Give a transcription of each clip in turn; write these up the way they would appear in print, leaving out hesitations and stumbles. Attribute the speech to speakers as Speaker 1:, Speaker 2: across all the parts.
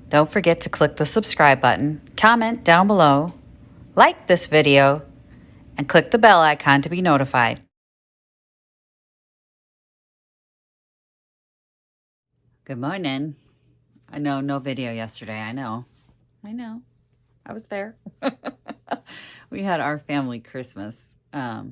Speaker 1: Don't forget to click the subscribe button, comment down below, like this video, and click the bell icon to be notified. Good morning. I know, no video yesterday. I know. I was there. We had our family Christmas at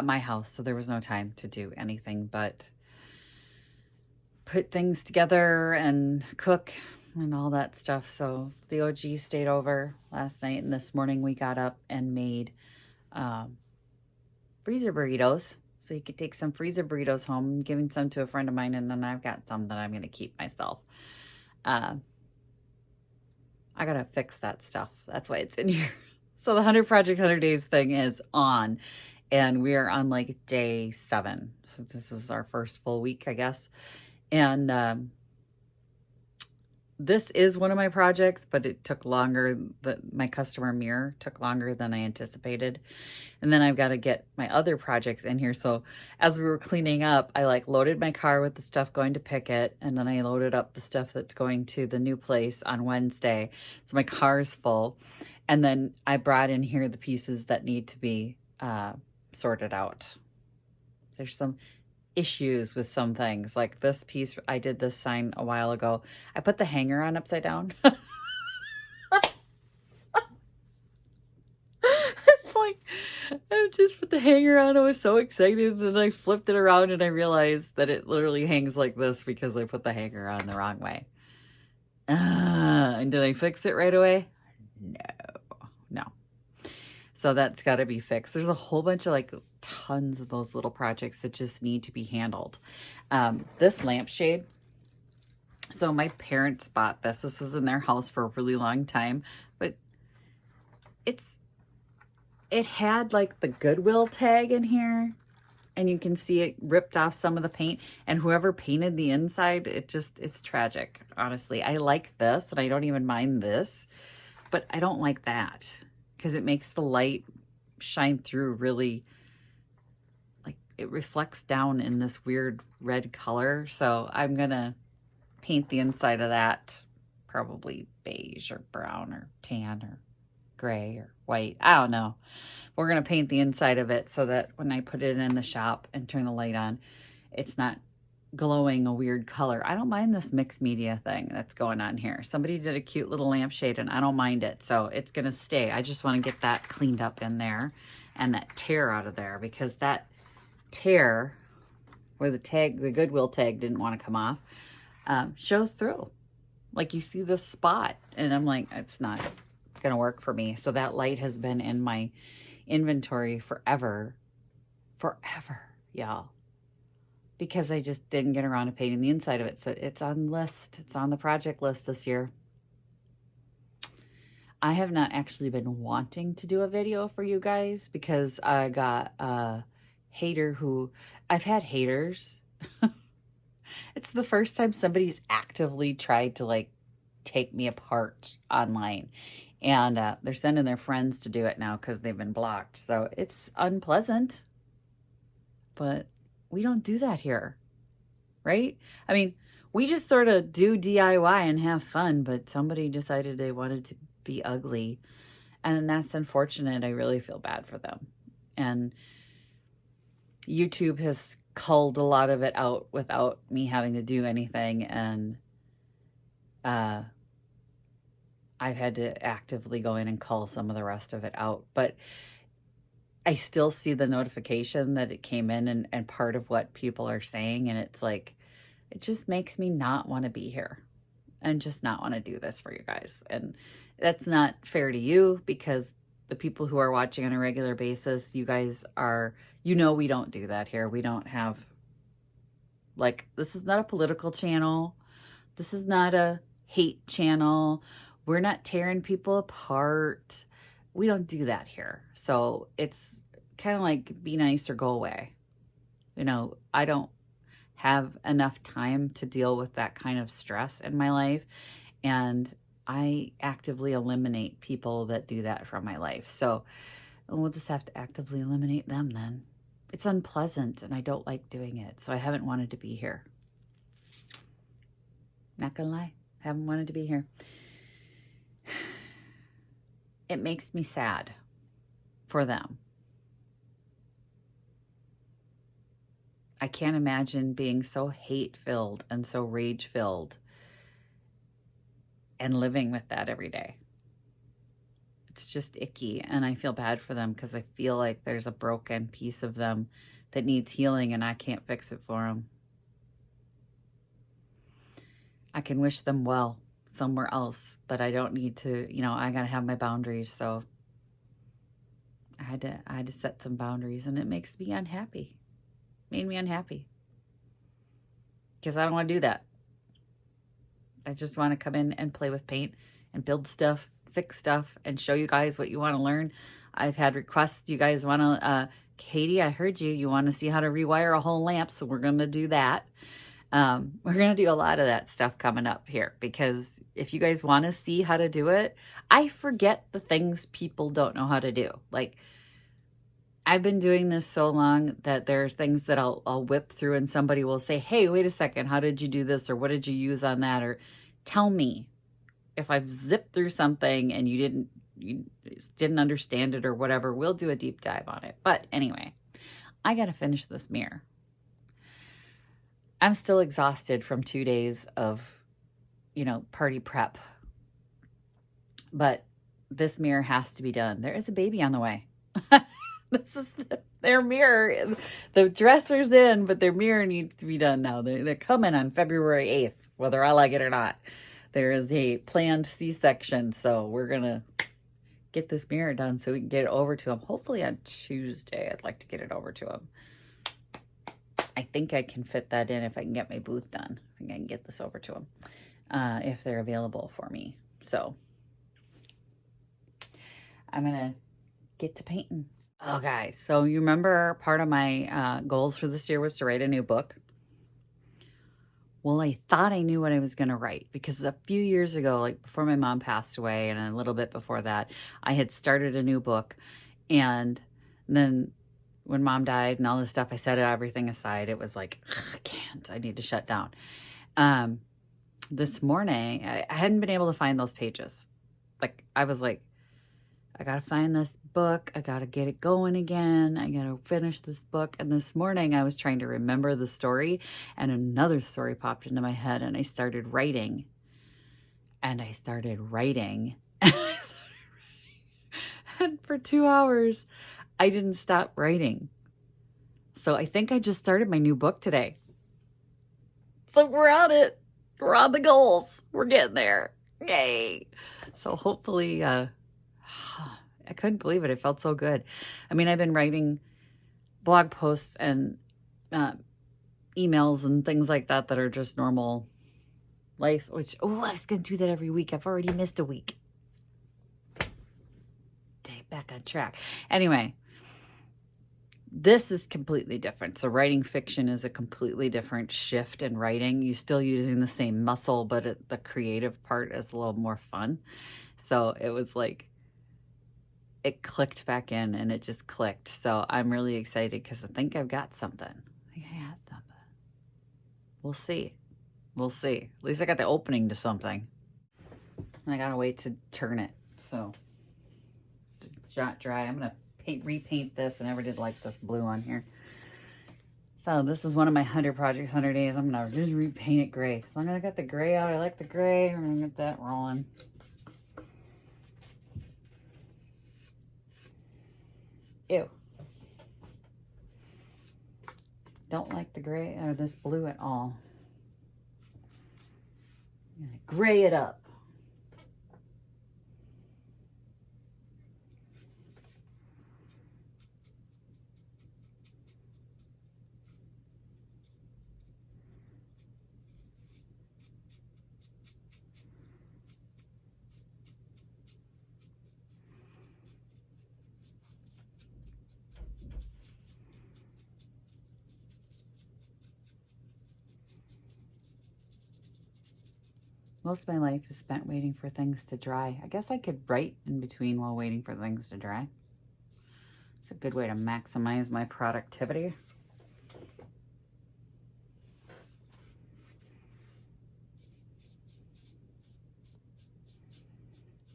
Speaker 1: my house, so there was no time to do anything but put things together and cook and all that stuff. So the OG stayed over last night, and this morning we got up and made freezer burritos. So you could take some freezer burritos home. I'm giving some to a friend of mine, and then I've got some that I'm going to keep myself. I got to fix that stuff. That's why it's in here. So the 100 Project 100 Days thing is on, and we are on like day 7. So this is our first full week, I guess. And this is one of my projects, but it took longer. My customer mirror took longer than I anticipated. And then I've got to get my other projects in here. So as we were cleaning up, I like loaded my car with the stuff going to pick it. And then I loaded up the stuff that's going to the new place on Wednesday. So my car's full. And then I brought in here the pieces that need to be sorted out. There's some issues with some things. Like this piece, I did this sign a while ago. I put the hanger on upside down. It's like, I just put the hanger on. I was so excited, and I flipped it around and I realized that it literally hangs like this because I put the hanger on the wrong way. And did I fix it right away? No. So that's got to be fixed. There's a whole bunch of like tons of those little projects that just need to be handled. This lampshade. So my parents bought this. This was in their house for a really long time, but it had like the Goodwill tag in here, and you can see it ripped off some of the paint, and whoever painted the inside, it's tragic. Honestly, I like this and I don't even mind this, but I don't like that because it makes the light shine through really, like it reflects down in this weird red color. So I'm gonna paint the inside of that probably beige or brown or tan or gray or white. I don't know. We're gonna paint the inside of it so that when I put it in the shop and turn the light on, it's not glowing a weird color. I don't mind this mixed media thing that's going on here. Somebody did a cute little lampshade and I don't mind it. So it's going to stay. I just want to get that cleaned up in there and that tear out of there, because that tear where the Goodwill tag didn't want to come off, shows through. Like you see this spot and I'm like, it's not going to work for me. So that light has been in my inventory forever, y'all. Because I just didn't get around to painting the inside of it. So it's on the project list this year. I have not actually been wanting to do a video for you guys because I got a hater I've had haters. It's the first time somebody's actively tried to like take me apart online. And they're sending their friends to do it now because they've been blocked. So it's unpleasant. But we don't do that here, right? I mean, we just sort of do DIY and have fun, but somebody decided they wanted to be ugly. And that's unfortunate. I really feel bad for them. And YouTube has culled a lot of it out without me having to do anything. And I've had to actively go in and cull some of the rest of it out. But I still see the notification that it came in and part of what people are saying. And it's like, it just makes me not want to be here and just not want to do this for you guys. And that's not fair to you, because the people who are watching on a regular basis, you guys are, we don't do that here. We don't have, like, this is not a political channel. This is not a hate channel. We're not tearing people apart. We don't do that here. So it's kind of like be nice or go away. I don't have enough time to deal with that kind of stress in my life. And I actively eliminate people that do that from my life. So we'll just have to actively eliminate them then. It's unpleasant and I don't like doing it. So I haven't wanted to be here. Not gonna lie. Haven't wanted to be here. It makes me sad for them. I can't imagine being so hate-filled and so rage-filled and living with that every day. It's just icky, and I feel bad for them because I feel like there's a broken piece of them that needs healing and I can't fix it for them. I can wish them well somewhere else, but I don't need to, you know, I gotta have my boundaries, so I had to set some boundaries, and it makes me unhappy. Made me unhappy. Because I don't want to do that. I just want to come in and play with paint and build stuff, fix stuff, and show you guys what you want to learn. I've had requests. You guys want to, Katie, I heard you. You want to see how to rewire a whole lamp, so we're going to do that. We're going to do a lot of that stuff coming up here, because if you guys want to see how to do it, I forget the things people don't know how to do. Like, I've been doing this so long that there are things that I'll whip through, and somebody will say, hey, wait a second, how did you do this? Or what did you use on that? Or tell me if I've zipped through something and you didn't understand it or whatever. We'll do a deep dive on it. But anyway, I got to finish this mirror. I'm still exhausted from 2 days of, you know, party prep. But this mirror has to be done. There is a baby on the way. This is their mirror. The dresser's in, but their mirror needs to be done now. They're coming on February 8th, whether I like it or not. There is a planned C-section, so we're going to get this mirror done so we can get it over to them. Hopefully on Tuesday, I'd like to get it over to them. I think I can fit that in if I can get my booth done. I think I can get this over to them if they're available for me. So I'm going to get to painting. Oh, guys, so you remember part of my goals for this year was to write a new book? Well, I thought I knew what I was going to write, because a few years ago, like before my mom passed away and a little bit before that, I had started a new book. And then when mom died and all this stuff, I set everything aside. It was like, I can't, I need to shut down. This morning, I hadn't been able to find those pages. Like, I was like, I got to find this book. I got to get it going again. I got to finish this book. And this morning I was trying to remember the story, and another story popped into my head, and I started writing. And I started writing. And for 2 hours, I didn't stop writing. So I think I just started my new book today. So we're on it. We're on the goals. We're getting there. Yay. So hopefully, I couldn't believe it. It felt so good. I mean, I've been writing blog posts and emails and things like that are just normal life, which, oh, I was going to do that every week. I've already missed a week. Okay, back on track. Anyway, this is completely different. So writing fiction is a completely different shift in writing. You're still using the same muscle, but the creative part is a little more fun. So it was like, it clicked back in, and it just clicked. So I'm really excited because I think I've got something. I think I had something. We'll see. We'll see. At least I got the opening to something. And I gotta wait to turn it. So it's not dry. I'm gonna repaint this. I never did like this blue on here. So this is one of my 100 projects, 100 days. I'm gonna just repaint it gray. So I'm gonna get the gray out. I like the gray. I'm gonna get that rolling. Ew. Don't like the gray or this blue at all. I'm gonna gray it up. Most of my life is spent waiting for things to dry. I guess I could write in between while waiting for things to dry. It's a good way to maximize my productivity.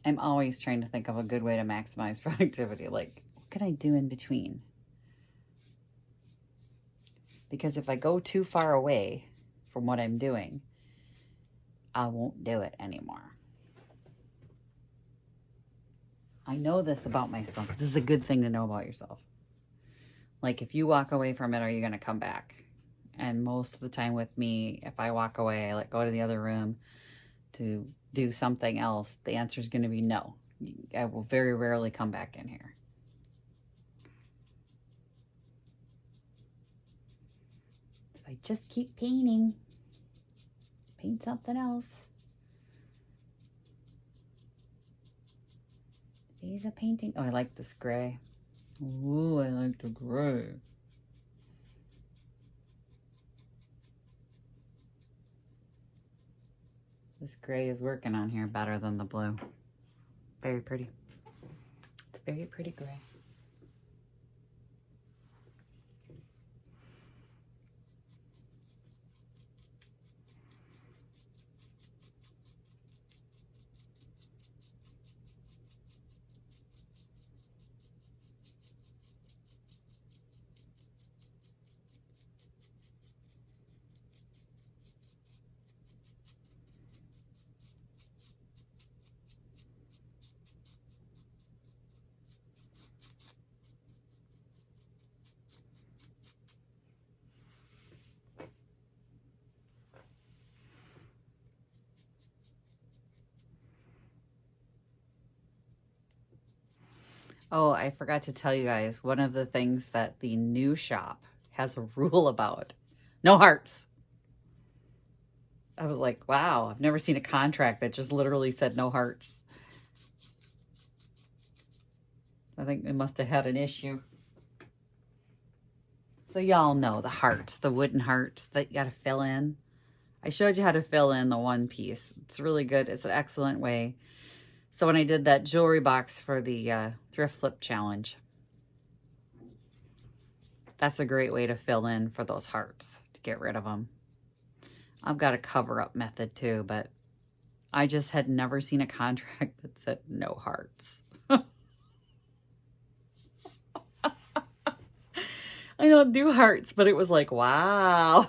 Speaker 1: I'm always trying to think of a good way to maximize productivity. Like, what can I do in between? Because if I go too far away from what I'm doing, I won't do it anymore. I know this about myself. This is a good thing to know about yourself. Like, if you walk away from it, are you going to come back? And most of the time with me, if I walk away, I like go to the other room to do something else, the answer is going to be no. I will very rarely come back in here. If I just keep painting, paint something else. These are painting. Oh, I like this gray. Ooh, I like the gray. This gray is working on here better than the blue. Very pretty. It's very pretty gray. Oh, I forgot to tell you guys, one of the things that the new shop has a rule about, no hearts. I was like, wow, I've never seen a contract that just literally said no hearts. I think they must have had an issue. So y'all know the hearts, the wooden hearts that you got to fill in. I showed you how to fill in the one piece. It's really good. It's an excellent way. So when I did that jewelry box for the Thrift Flip challenge, that's a great way to fill in for those hearts, to get rid of them. I've got a cover-up method too, but I just had never seen a contract that said no hearts. I don't do hearts, but it was like, wow.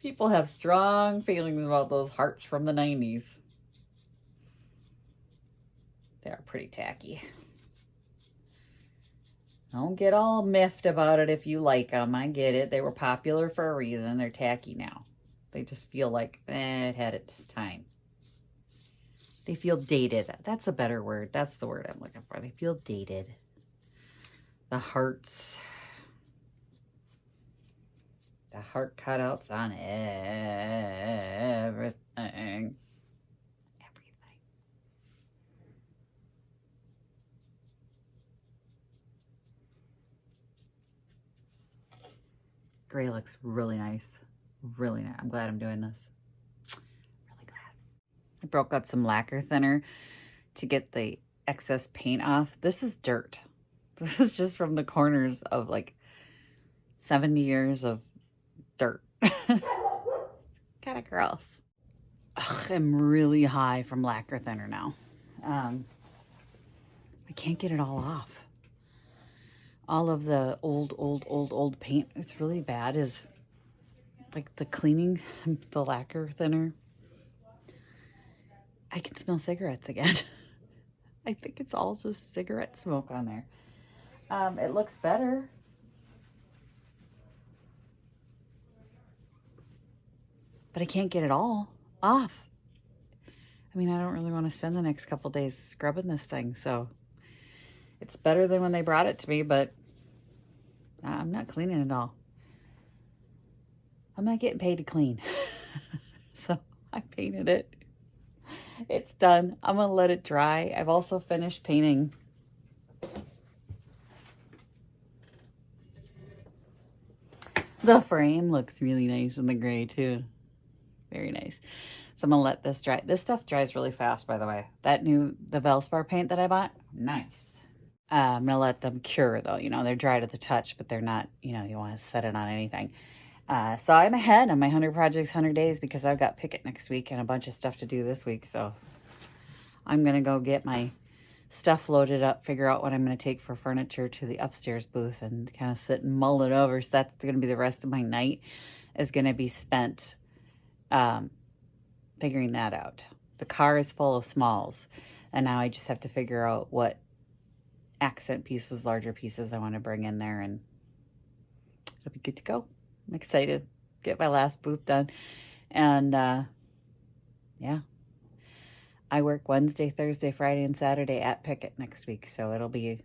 Speaker 1: People have strong feelings about those hearts from the 90s. They're pretty tacky. Don't get all miffed about it if you like them. I get it. They were popular for a reason. They're tacky now. They just feel like, it had its time. They feel dated. That's a better word. That's the word I'm looking for. They feel dated. The hearts. The heart cutouts on everything. Gray looks really nice. Really nice. I'm glad I'm doing this. Really glad. I broke out some lacquer thinner to get the excess paint off. This is dirt. This is just from the corners of like 70 years of dirt. Kind of gross. Ugh, I'm really high from lacquer thinner now. I can't get it all off. All of the old paint, it's really bad, is like the cleaning, the lacquer thinner. I can smell cigarettes again. I think it's all just cigarette smoke on there. It looks better. But I can't get it all off. I mean, I don't really want to spend the next couple days scrubbing this thing, so it's better than when they brought it to me, but I'm not cleaning it all. I'm not getting paid to clean. So I painted it. It's done. I'm going to let it dry. I've also finished painting. The frame looks really nice in the gray too. Very nice. So I'm going to let this dry. This stuff dries really fast, by the way. The Valspar paint that I bought, nice. I'm going to let them cure, though. You know, they're dry to the touch, but they're not, you know, you want to set it on anything. So I'm ahead on my 100 projects, 100 days because I've got Picket next week and a bunch of stuff to do this week. So I'm going to go get my stuff loaded up, figure out what I'm going to take for furniture to the upstairs booth and kind of sit and mull it over. So that's going to be the rest of my night is going to be spent figuring that out. The car is full of smalls and now I just have to figure out what accent pieces, larger pieces I want to bring in there, and it'll be good to go. I'm excited. Get my last booth done. And yeah, I work Wednesday, Thursday, Friday, and Saturday at Picket next week, so it'll be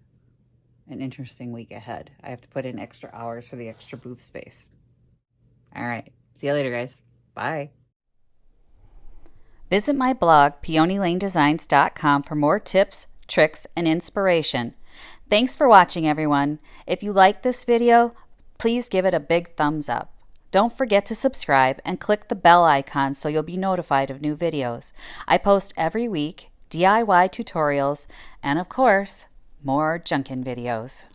Speaker 1: an interesting week ahead. I have to put in extra hours for the extra booth space. All right. See you later, guys. Bye. Visit my blog, peonylanedesigns.com, for more tips, tricks, and inspiration. Thanks for watching, everyone. If you like this video, please give it a big thumbs up. Don't forget to subscribe and click the bell icon so you'll be notified of new videos. I post every week DIY tutorials and, of course, more Junkin videos.